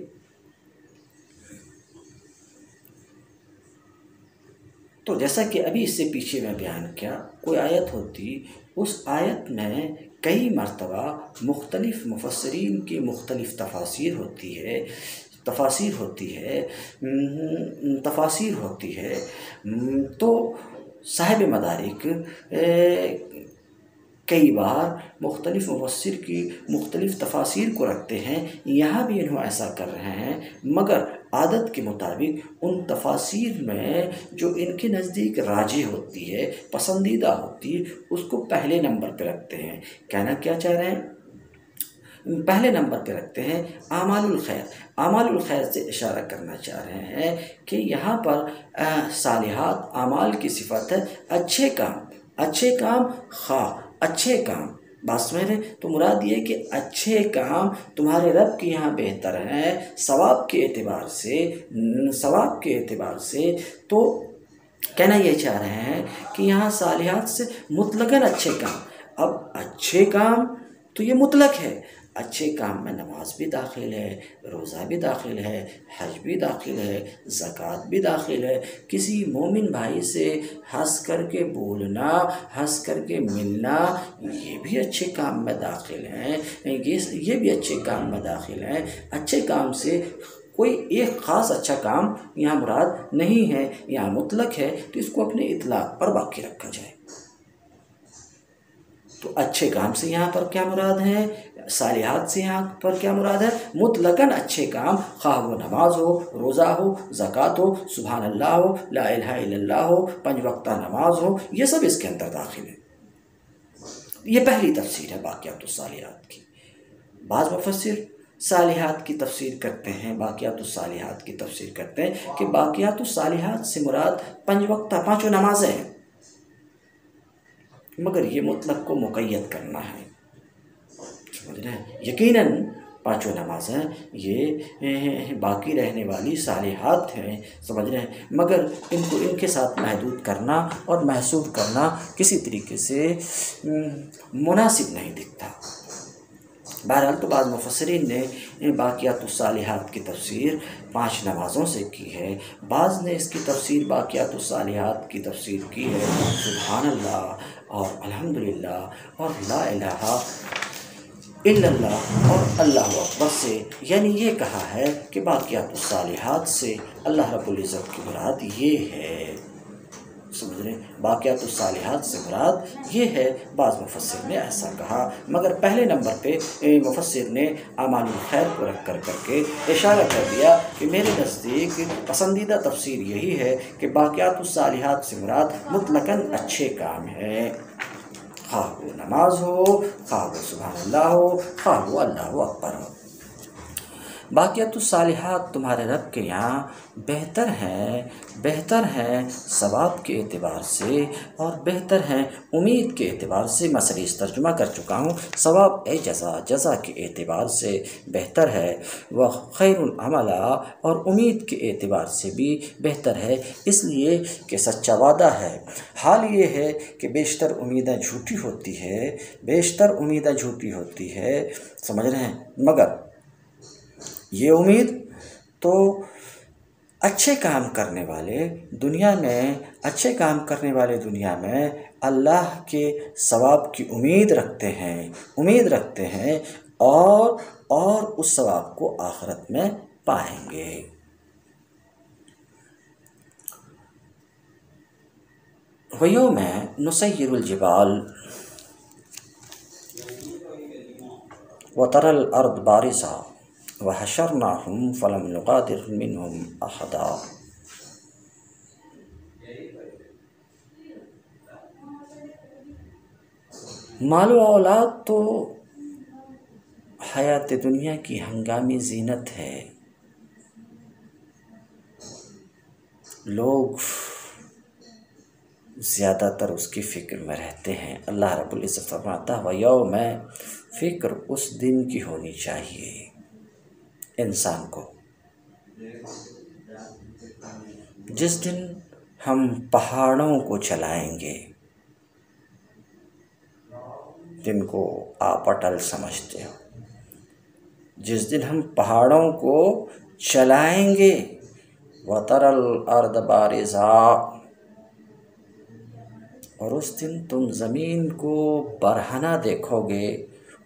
تو جیسا کہ ابھی اس سے پیچھے میں بیان کیا، کوئی آیت ہوتی، اس آیت میں کئی مرتبہ مختلف مفسرین کی مختلف تفاسیر ہوتی ہے، تو صاحب مدارک کئی بار مختلف مفسر کی مختلف تفاسیر کو رکھتے ہیں، یہاں بھی انہوں ایسا کر رہے ہیں، مگر عادت کے مطابق ان تفاسیر میں جو ان کے نزدیک راجح ہوتی ہے، پسندیدہ ہوتی ہے، اس کو پہلے نمبر پہ رکھتے ہیں۔ کہنا کیا چاہ رہے ہیں؟ پہلے نمبر پہ رکھتے ہیں اعمال الخیر سے اشارہ کرنا چاہ رہے ہیں کہ یہاں پر صالحات اعمال کی صفت ہے، اچھے کام، بات سمجھ رہے ہیں؟ تو مراد یہ کہ اچھے کام تمہارے رب کے یہاں بہتر ہیں ثواب کے اعتبار سے، تو کہنا یہ چاہ رہے ہیں کہ یہاں صالحات سے مطلقاً اچھے کام۔ اب اچھے کام تو یہ مطلق ہے، اچھے کام میں نماز بھی داخل ہے، روزہ بھی داخل ہے، حج بھی داخل ہے، زکوٰۃ بھی داخل ہے، کسی مومن بھائی سے ہنس کر کے بولنا، ہنس کر کے ملنا، یہ بھی اچھے کام میں داخل ہیں، یہ بھی اچھے کام میں داخل ہیں۔ اچھے کام سے کوئی ایک خاص اچھا کام یہاں مراد نہیں ہے، یہاں مطلق ہے، تو اس کو اپنے اطلاق پر باقی رکھا جائے۔ تو اچھے کام سے یہاں پر کیا مراد ہے؟ صالحات سے یہاں پر کیا مراد ہے؟ مطلقاً اچھے کام، خواہ وہ نماز ہو، روزہ ہو، زکوٰۃ ہو، سبحان اللہ ہو، لا الہ الا اللہ ہو، 5 وقتہ نماز ہو، یہ سب اس کے اندر داخل ہے۔ یہ پہلی تفسیر ہے باقیات الصالحات کی۔ بعض مفسر صالحات کی تفسیر کرتے ہیں، باقیات الصالحات کی تفسیر کرتے ہیں کہ باقیات الصالحات سے مراد 5 وقتہ 5 نمازیں ہیں، مگر یہ مطلق کو مقید کرنا ہے، سمجھ رہے ہیں؟ یقیناً پانچوں نمازیں یہ باقی رہنے والی صالحات ہیں، سمجھ رہے ہیں، مگر ان کو ان کے ساتھ محدود کرنا اور محصور کرنا کسی طریقے سے مناسب نہیں دکھتا۔ بہرحال تو بعض مفسرین نے باقیات الصالحات کی تفسیر 5 نمازوں سے کی ہے، بعض نے اس کی تفسیر باقیات الصالحات کی تفسیر کی ہے سبحان اللہ اور الحمدللہ اور لا الہ الا اللہ اور اللہ اکبر سے، یعنی یہ کہا ہے کہ باقیات الصالحات سے اللہ رب العزت کی مراد یہ ہے، سمجھ رہے ہیں، باقیات الصالحات سے مراد یہ ہے۔ بعض مفسر نے ایسا کہا، مگر پہلے نمبر پہ مفسر نے اعمال الخیر کو رکھ کر کے اشارہ کر دیا کہ میرے نزدیک پسندیدہ تفسیر یہی ہے کہ باقیات الصالحات سے مراد مطلقاً اچھے کام ہیں، خواہ وہ نماز ہو، خواہ وہ سبحان اللہ ہو، خواہ وہ اللہ اکبر ہو۔ باقیات الصالحات تمہارے رب کے یہاں بہتر ہیں ثواب کے اعتبار سے اور بہتر ہیں امید کے اعتبار سے۔ میں صحیح ترجمہ کر چکا ہوں، ثواب جزا کے اعتبار سے بہتر ہے، وہ خیر العملا اور امید کے اعتبار سے بھی بہتر ہے، اس لیے کہ سچا وعدہ ہے۔ حال یہ ہے کہ بیشتر امیدیں جھوٹی ہوتی ہے، سمجھ رہے ہیں، مگر یہ امید تو اچھے کام کرنے والے دنیا میں اللہ کے ثواب کی امید رکھتے ہیں اور اس ثواب کو آخرت میں پائیں گے۔ وَيَوْمَ نُسَيِّرُ الْجِبَالَ وَتَرَى الْأَرْضَ بَارِزَةً وَحَشَرْنَاهُمْ فَلَمْ نُغَادِرْ مِنْهُمْ أَحَدًا۔ مال و اولاد تو حیات دنیا کی ہنگامی زینت ہے، لوگ زیادہ تر اس کی فکر میں رہتے ہیں۔ اللہ رب العزت فرماتا ہے وَيَوْمَ، فکر اس دن کی ہونی چاہیے انسان کو جس دن ہم پہاڑوں کو چلائیں گے، جن کو آپ اٹل سمجھتے ہو، جس دن ہم پہاڑوں کو چلائیں گے، وَتَرَى الْأَرْضَ بَارِزَةً، اور اس دن تم زمین کو برہنہ دیکھو گے۔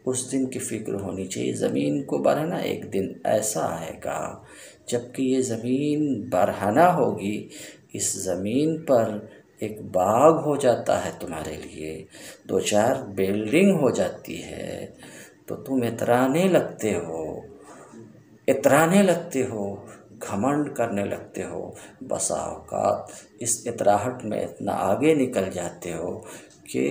اس دن کی فکر ہونی چاہیے، زمین کو برہنہ ایک دن ایسا آئے گا جب کہ یہ زمین برہنہ ہوگی، اس زمین پر ایک باغ ہو جاتا ہے تمہارے لیے، 2-4 بلڈنگ ہو جاتی ہے، تو تم اترانے لگتے ہو، گھمنڈ کرنے لگتے ہو، بسا اوقات اس اطراہٹ میں اتنا آگے نکل جاتے ہو کہ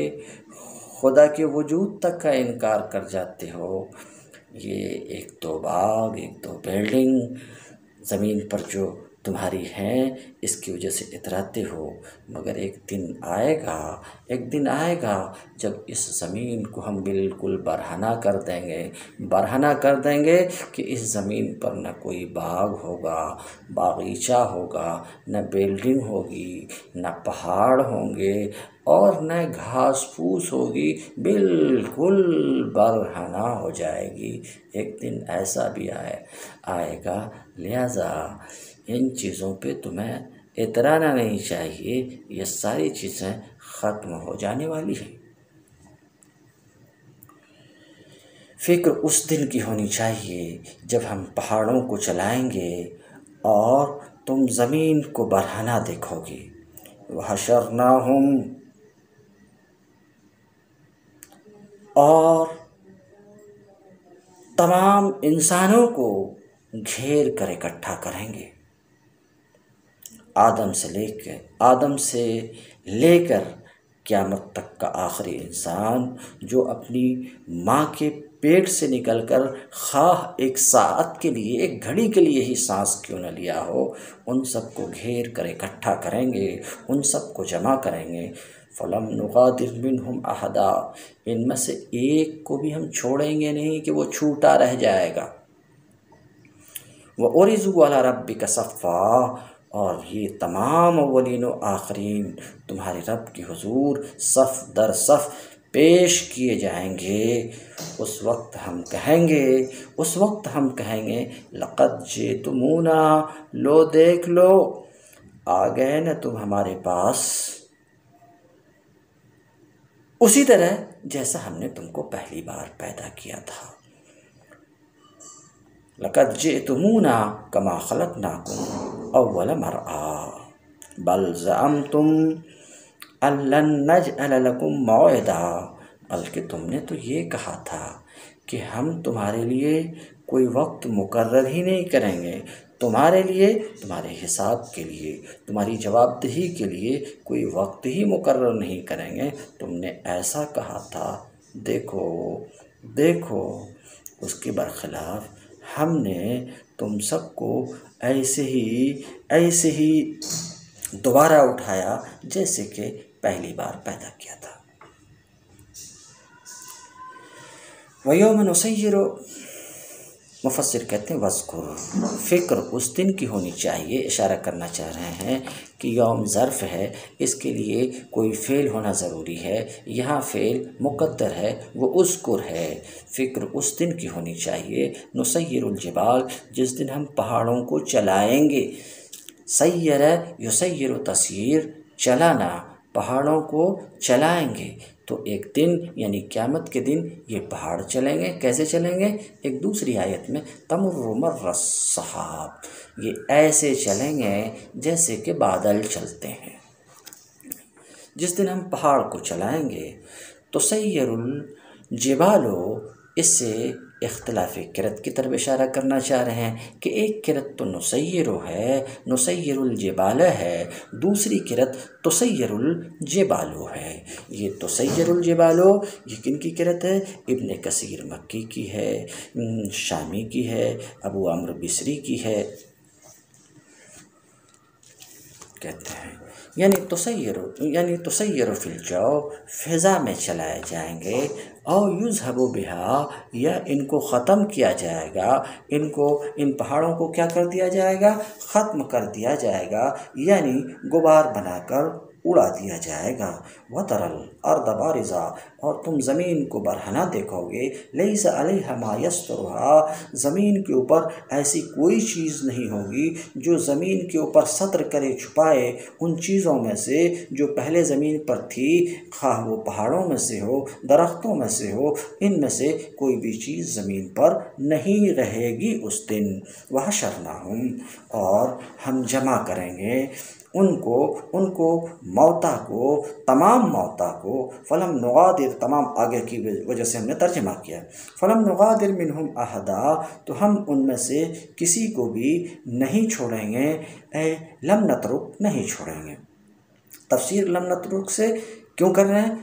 خدا کے وجود تک کا انکار کر جاتے ہو۔ یہ 1-2 باغ، 1-2 بلڈنگ زمین پر جو تمہاری ہیں، اس کی وجہ سے اتراتے ہو، مگر ایک دن آئے گا جب اس زمین کو ہم بالکل برہنہ کر دیں گے کہ اس زمین پر نہ کوئی باغ ہوگا، باغیچہ ہوگا، نہ بلڈنگ ہوگی، نہ پہاڑ ہوں گے اور نہ گھاس پھوس ہوگی، بالکل برہنہ ہو جائے گی۔ ایک دن ایسا بھی آئے گا، لہذا ان چیزوں پہ تمہیں اترانا نہیں چاہیے، یہ ساری چیزیں ختم ہو جانے والی ہیں۔ فکر اس دن کی ہونی چاہیے جب ہم پہاڑوں کو چلائیں گے اور تم زمین کو برہنہ دیکھو گے۔ وَحَشَرْنَاهُمْ، اور تمام انسانوں کو گھیر کر اکٹھا کریں گے، آدم سے لے کر قیامت تک کا آخری انسان جو اپنی ماں کے پیٹ سے نکل کر خواہ 1 ساعت کے لیے، 1 گھڑی کے لیے ہی سانس کیوں نہ لیا ہو، ان سب کو گھیر کر اکٹھا کریں گے، ان سب کو جمع کریں گے۔ فَلَمْ نُغَادِرْ مِنْهُمْ أَحَدًا، ان میں سے ایک کو بھی ہم چھوڑیں گے نہیں کہ وہ چھوٹا رہ جائے گا۔ وَأُرِزُوا عَلَىٰ رَبِّكَ صَفًّا، اور یہ تمام اولین و آخرین تمہارے رب کے حضور صف در صف پیش کیے جائیں گے۔ اس وقت ہم کہیں گے لقد جئتمونا، لو دیکھ لو آ گئے نا تم ہمارے پاس، اسی طرح جیسا ہم نے تم کو پہلی بار پیدا کیا تھا۔ لقد جئتمونا کما خلقناکم اول مرۃ بل زعمتم ان لن نجعل لکم موعدا، بلکہ تم نے تو یہ کہا تھا کہ ہم تمہارے لیے کوئی وقت مقرر ہی نہیں کریں گے، تمہارے لیے، تمہارے حساب کے لیے، تمہاری جواب دہی کے لیے کوئی وقت ہی مقرر نہیں کریں گے، تم نے ایسا کہا تھا۔ دیکھو اس کے برخلاف ہم نے تم سب کو ایسے ہی دوبارہ اٹھایا جیسے کہ پہلی بار پیدا کیا تھا۔ وَيَوْمَ نُسَيِّرُ، مفسر کہتے ہیں وَاذْكُرْ، فکر اس دن کی ہونی چاہیے۔ اشارہ کرنا چاہ رہے ہیں کہ یوم ظرف ہے، اس کے لیے کوئی فعل ہونا ضروری ہے، یہاں فعل مقدر ہے، وہ اذکر ہے۔ فکر اس دن کی ہونی چاہیے، نسیر الجبال، جس دن ہم پہاڑوں کو چلائیں گے۔ سیر یسیر تسیر، چلانا، پہاڑوں کو چلائیں گے۔ تو ایک دن یعنی قیامت کے دن یہ پہاڑ چلیں گے۔ کیسے چلیں گے؟ ایک دوسری آیت میں تمر مر السحاب، یہ ایسے چلیں گے جیسے کہ بادل چلتے ہیں۔ جس دن ہم پہاڑ کو چلائیں گے تو سیر الجبال، اس سے اختلاف قرأت کی طرف اشارہ کرنا چاہ رہے ہیں کہ ایک قرأت تو نسیر ہے، نسیر الجبال ہے، دوسری قرأت تسیر الجبال ہے۔ یہ تسیر الجبال یہ کن کی قرأت ہے؟ ابن کثیر مکی کی ہے، شامی کی ہے، ابو عمرو بصری کی ہے۔ کہتے ہیں یعنی تسیر فی الجو، فضا میں چلائے جائیں گے، او یذہب بہا، یا ان کو ختم کیا جائے گا، ان پہاڑوں کو کیا کر دیا جائے گا؟ ختم کر دیا جائے گا، یعنی غبار بنا کر اڑا دیا جائے گا۔ وَتَرَى الْأَرْضَ بَارِزَةً، اور تم زمین کو برہنہ دیکھو گے، لَيْسَ عَلَيْهَا مَا يَسْتُرُهَا، زمین کے اوپر ایسی کوئی چیز نہیں ہوگی جو زمین کے اوپر ستر کرے چھپائے ان چیزوں میں سے جو پہلے زمین پر تھی، خواہ وہ پہاڑوں میں سے ہو، درختوں میں سے ہو، ان میں سے کوئی بھی چیز زمین پر نہیں رہے گی اس دن۔ وَحَشَرْنَاهُمْ، اور ہم جمع کریں گے ان کو موتا کو، تمام موتا کو، فلم نغادر، تمام آگے کی وجہ سے ہم نے ترجمہ کیا، فلم نغادر منہم احدا، تو ہم ان میں سے کسی کو بھی نہیں چھوڑیں گے، اے لم نترک، نہیں چھوڑیں گے۔ تفسیر لم نترک سے کیوں کر رہے ہیں؟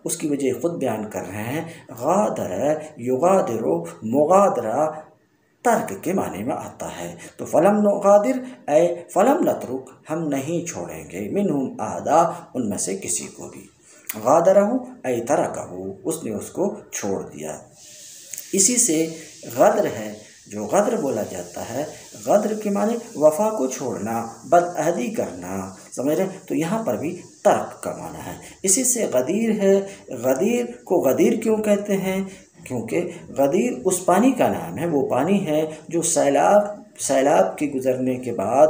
اس کی وجہ خود بیان کر رہے ہیں۔ غادر یغادر، مغادرہ ترک کے معنی میں آتا ہے، تو فلم نغادر اے فلم نترک، ہم نہیں چھوڑیں گے، منہم احدا، ان میں سے کسی کو بھی۔ غادرہ اے ترکہ، اس نے اس کو چھوڑ دیا۔ اسی سے غدر ہے، جو غدر بولا جاتا ہے، غدر کے معنی وفا کو چھوڑنا، بدعہدی کرنا، سمجھ رہے؟ تو یہاں پر بھی ترک کا معنی ہے۔ اسی سے غدیر ہے، غدیر کو غدیر کیوں کہتے ہیں؟ کیونکہ غدیر اس پانی کا نام ہے، وہ پانی ہے جو سیلاب کے گزرنے کے بعد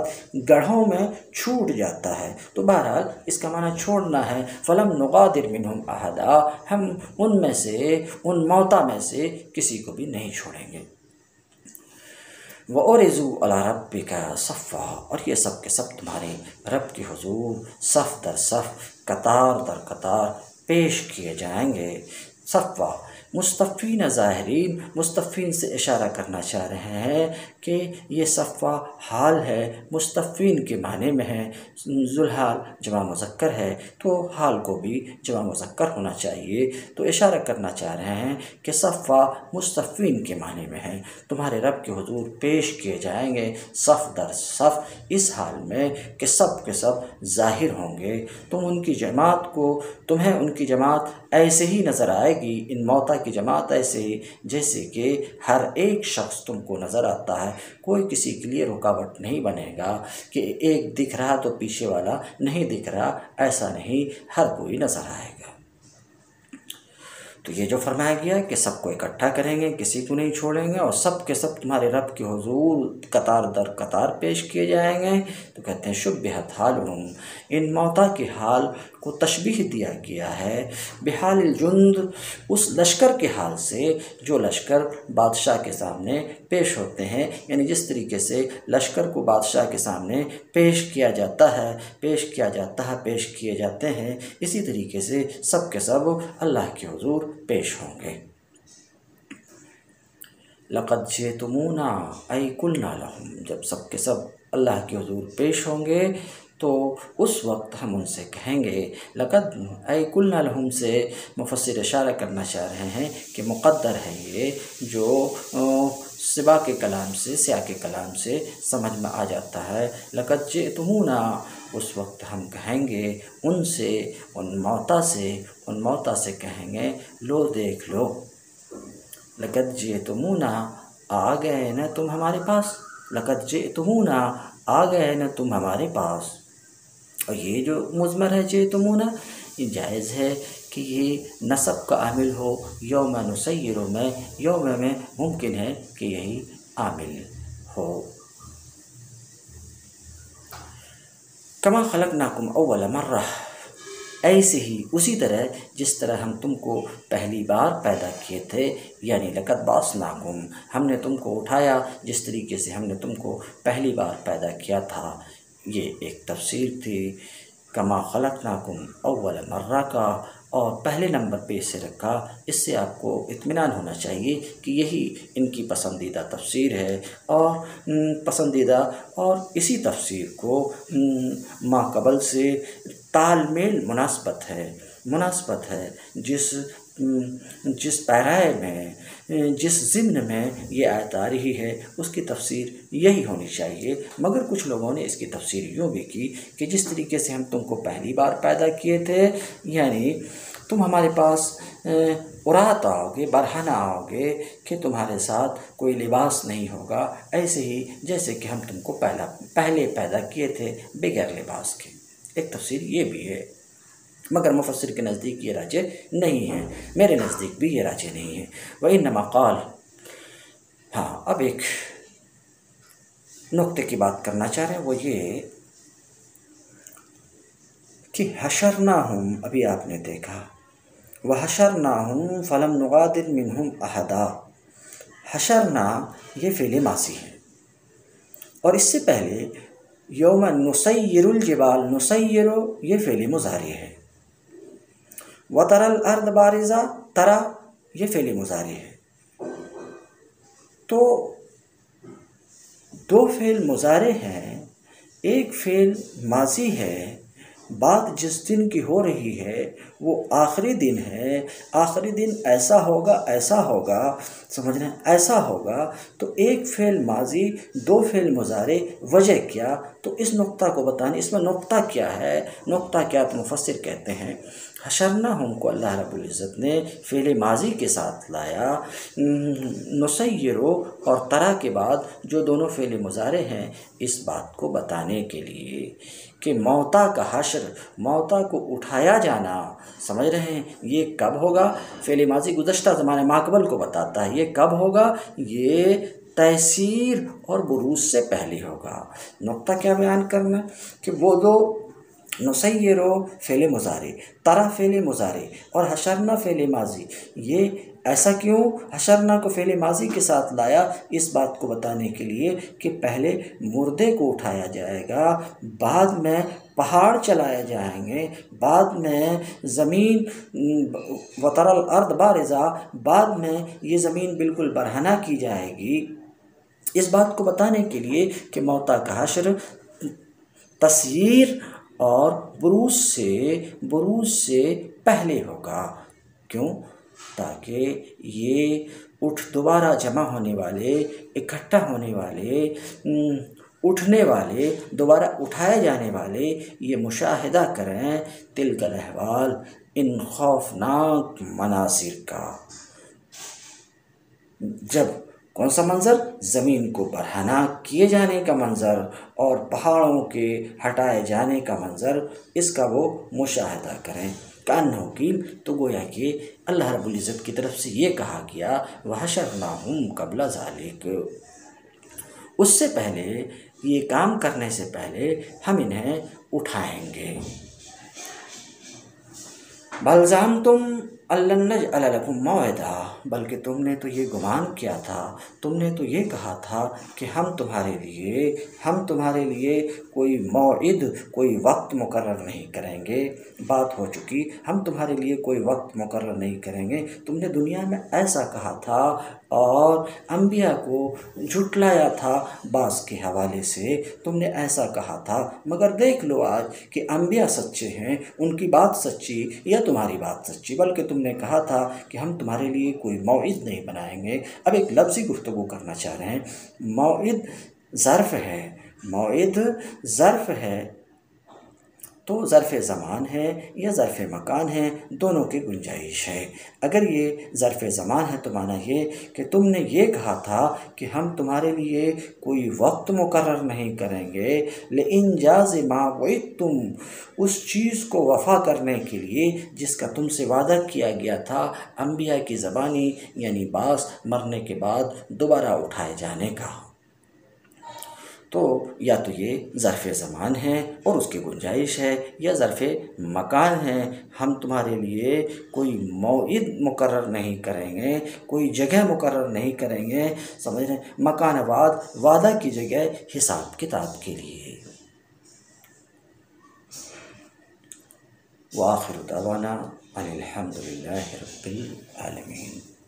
گڑھوں میں چھوٹ جاتا ہے، تو بہرحال اس کا معنی چھوڑنا ہے۔ فلم نغادر منہم احدا، ہم ان میں سے، ان موتا میں سے کسی کو بھی نہیں چھوڑیں گے۔ وَأُرِزُوا عَلَىٰ رَبِّكَ صَفًّا، اور یہ سب کے سب تمہارے رب کی حضور صف در صف، قطار در قطار پیش کیے جائیں گے۔ صفا، مصطفین ظاہرین، مصطفین سے اشارہ کرنا چاہ رہے ہیں کہ یہ صفا حال ہے، مصطفین کے معنی میں ہے، ذوالحال جمع مذکر ہے تو حال کو بھی جمع مذکر ہونا چاہیے، تو اشارہ کرنا چاہ رہے ہیں کہ صفا مصطفین کے معنی میں ہے، تمہارے رب کے حضور پیش کیے جائیں گے صف در صف، اس حال میں کہ سب کے سب ظاہر ہوں گے۔ تمہیں ان کی جماعت ایسے ہی نظر آئے گی، ان موتا کی جماعت ایسے ہی جیسے کہ ہر ایک شخص تم کو نظر آتا ہے، کوئی کسی کے لیے رکاوٹ نہیں بنے گا کہ ایک دکھ رہا تو پیچھے والا نہیں دکھ رہا، ایسا نہیں، ہر کوئی نظر آئے گا۔ تو یہ جو فرمایا گیا کہ سب کو اکٹھا کریں گے، کسی کو نہیں چھوڑیں گے، اور سب کے سب تمہارے رب کے حضور قطار در قطار پیش کیے جائیں گے، تو کہتے ہیں شبہت حالہم، ان موتا کے حال کو تشبیہ دیا گیا ہے بحال الجند، اس لشکر کے حال سے جو لشکر بادشاہ کے سامنے پیش ہوتے ہیں، یعنی جس طریقے سے لشکر کو بادشاہ کے سامنے پیش کیا جاتا ہے، پیش کیے جاتے ہیں، اسی طریقے سے سب کے سب اللہ کے حضور پیش ہوں گے۔ لقد جئتمونا ای قلنا لہم، جب سب کے سب اللہ کے حضور پیش ہوں گے تو اس وقت ہم ان سے کہیں گے، لقد ای قلنا لہم سے مفسر اشارہ کرنا چاہ رہے ہیں کہ مقدر ہے یہ، جو سیاق کے کلام سے سمجھ میں آ جاتا ہے۔ لقد جئتمونا، اس وقت ہم کہیں گے ان سے، ان موتا سے کہیں گے، لو دیکھ لو، لقد جئتمونا، آ گئے نا تم ہمارے پاس، لقد جئتمونا، آ گئے نا تم ہمارے پاس۔ اور یہ جو مضمر ہے جئتمونا، یہ جائز ہے کہ یہ نصب کا عامل ہو، یوم نسیر میں، یوم میں ممکن ہے کہ یہی عامل ہو۔ کما خلقناکم اول مرہ، ایسے ہی اسی طرح جس طرح ہم تم کو پہلی بار پیدا کیے تھے، یعنی لقد بعثناکم، ہم نے تم کو اٹھایا جس طریقے سے ہم نے تم کو پہلی بار پیدا کیا تھا۔ یہ ایک تفسیر تھی کما خلقناکم اول مرہ کا، اور پہلے نمبر پہ اسے رکھا، اس سے آپ کو اطمینان ہونا چاہیے کہ یہی ان کی پسندیدہ تفسیر ہے، اور اسی تفسیر کو ما قبل سے تال میل مناسبت ہے، جس پیرائے میں، جس ضمن میں یہ آیت آ رہی ہے اس کی تفسیر یہی ہونی چاہیے۔ مگر کچھ لوگوں نے اس کی تفسیر یوں بھی کی کہ جس طریقے سے ہم تم کو پہلی بار پیدا کیے تھے، یعنی تم ہمارے پاس ارات آؤ گے، برہنہ آؤ گے کہ تمہارے ساتھ کوئی لباس نہیں ہوگا، ایسے ہی جیسے کہ ہم تم کو پہلے پیدا کیے تھے بغیر لباس کے۔ ایک تفسیر یہ بھی ہے، مگر مفسر کے نزدیک یہ راجح نہیں ہے، میرے نزدیک بھی یہ راجح نہیں ہے۔ وَإِنَّمَا قَالَ، ہاں اب ایک نقطے کی بات کرنا چاہ رہے ہیں، وہ یہ کہ حشرناہم، ابھی آپ نے دیکھا، وَحَشَرْنَاهُمْ فَلَمْ نُغَادِرْ مِنْهُمْ أَحَدًا، حشرنا یہ فعل ماضی ہے، اور اس سے پہلے یوم نسیر الجبال، نسیر یہ فعل مضارع ہے، وَتَرَى الْأَرْضَ بَارِزَةً، ترى یہ فعل مضارع ہے، تو دو فعل مضارع ہیں، ایک فعل ماضی ہے، بات جس دن کی ہو رہی ہے وہ آخری دن ہے، آخری دن ایسا ہوگا، سمجھ رہے ہیں، ایسا ہوگا، تو ایک فعل ماضی، دو فعل مضارع، وجہ کیا؟ تو اس نقطہ کو بتانے، اس میں نقطہ کیا ہے؟ نقطہ کیا؟ تو مفسر کہتے ہیں حشرناہم کو اللہ رب العزت نے فعل ماضی کے ساتھ لایا، نسیرو اور ترا کے بعد جو دونوں فعل مضارع ہیں، اس بات کو بتانے کے لیے کہ موتا کا حشر، موتا کو اٹھایا جانا، سمجھ رہے ہیں، یہ کب ہوگا؟ فعل ماضی گزشتہ زمانے ماقبل کو بتاتا ہے، یہ کب ہوگا؟ یہ تیسیر اور بروز سے پہلے ہوگا۔ نقطہ کیا بیان کرنا کہ وہ دو نسیرو فعل مضارع، ترا فعل مضارع اور حشرنا فعل ماضی، یہ ایسا کیوں حشرنا کو فعل ماضی کے ساتھ لایا؟ اس بات کو بتانے کے لیے کہ پہلے مردے کو اٹھایا جائے گا، بعد میں پہاڑ چلائے جائیں گے، بعد میں زمین وَتَرَى الْأَرْضَ بَارِزَةً، بعد میں یہ زمین بالکل برہنہ کی جائے گی۔ اس بات کو بتانے کے لیے کہ موتا کا حشر تسییر اور بروز سے پہلے ہوگا۔ کیوں؟ تاکہ یہ دوبارہ جمع ہونے والے، اکٹھا ہونے والے، اٹھنے والے، دوبارہ اٹھائے جانے والے یہ مشاہدہ کریں تلک الاحوال، ان خوفناک مناظر کا، جب کون سا منظر؟ زمین کو برہنہ کیے جانے کا منظر اور پہاڑوں کے ہٹائے جانے کا منظر، اس کا وہ مشاہدہ کریں۔ کأنہ قیل، تو گویا کہ اللہ رب العزت کی طرف سے یہ کہا گیا وحشرناہم قبل ذالک، اس سے پہلے، یہ کام کرنے سے پہلے ہم انہیں اٹھائیں گے۔ بل زعمتم ان لن نجعل لکم موعدا، بلکہ تم نے تو یہ گمان کیا تھا، تم نے تو یہ کہا تھا کہ ہم تمہارے لیے کوئی موعد، کوئی وقت مقرر نہیں کریں گے۔ بات ہو چکی، ہم تمہارے لیے کوئی وقت مقرر نہیں کریں گے۔ تم نے دنیا میں ایسا کہا تھا اور انبیاء کو جھٹلایا تھا، بعض کے حوالے سے تم نے ایسا کہا تھا، مگر دیکھ لو آج کہ انبیاء سچے ہیں، ان کی بات سچی یا تمہاری بات سچی، بلکہ تم نے کہا تھا کہ ہم تمہارے لیے کوئی موعد نہیں بنائیں گے۔ اب ایک لفظی گفتگو کرنا چاہ رہے ہیں۔ موعد ظرف ہے، تو ظرف زمان ہے یا ظرف مکان ہے، دونوں کی گنجائش ہے۔ اگر یہ ظرف زمان ہے تو معنی یہ کہ تم نے یہ کہا تھا کہ ہم تمہارے لیے کوئی وقت مقرر نہیں کریں گے، لِإِنْجَازِ مَا وَعِدتُم، اس چیز کو وفا کرنے کے لیے جس کا تم سے وعدہ کیا گیا تھا، انبیاء کی زبانی، یعنی بعض مرنے کے بعد دوبارہ اٹھائے جانے کا۔ تو یا تو یہ ظرف زمان ہے اور اس کی گنجائش ہے، یا ظرف مکان ہے، ہم تمہارے لیے کوئی موعد مقرر نہیں کریں گے، کوئی جگہ مقرر نہیں کریں گے، سمجھ رہے ہیں؟ مکان وعدہ کی جگہ حساب کتاب کے لیے۔ وآخر دعوانا ان الحمد للہ رب العالمین۔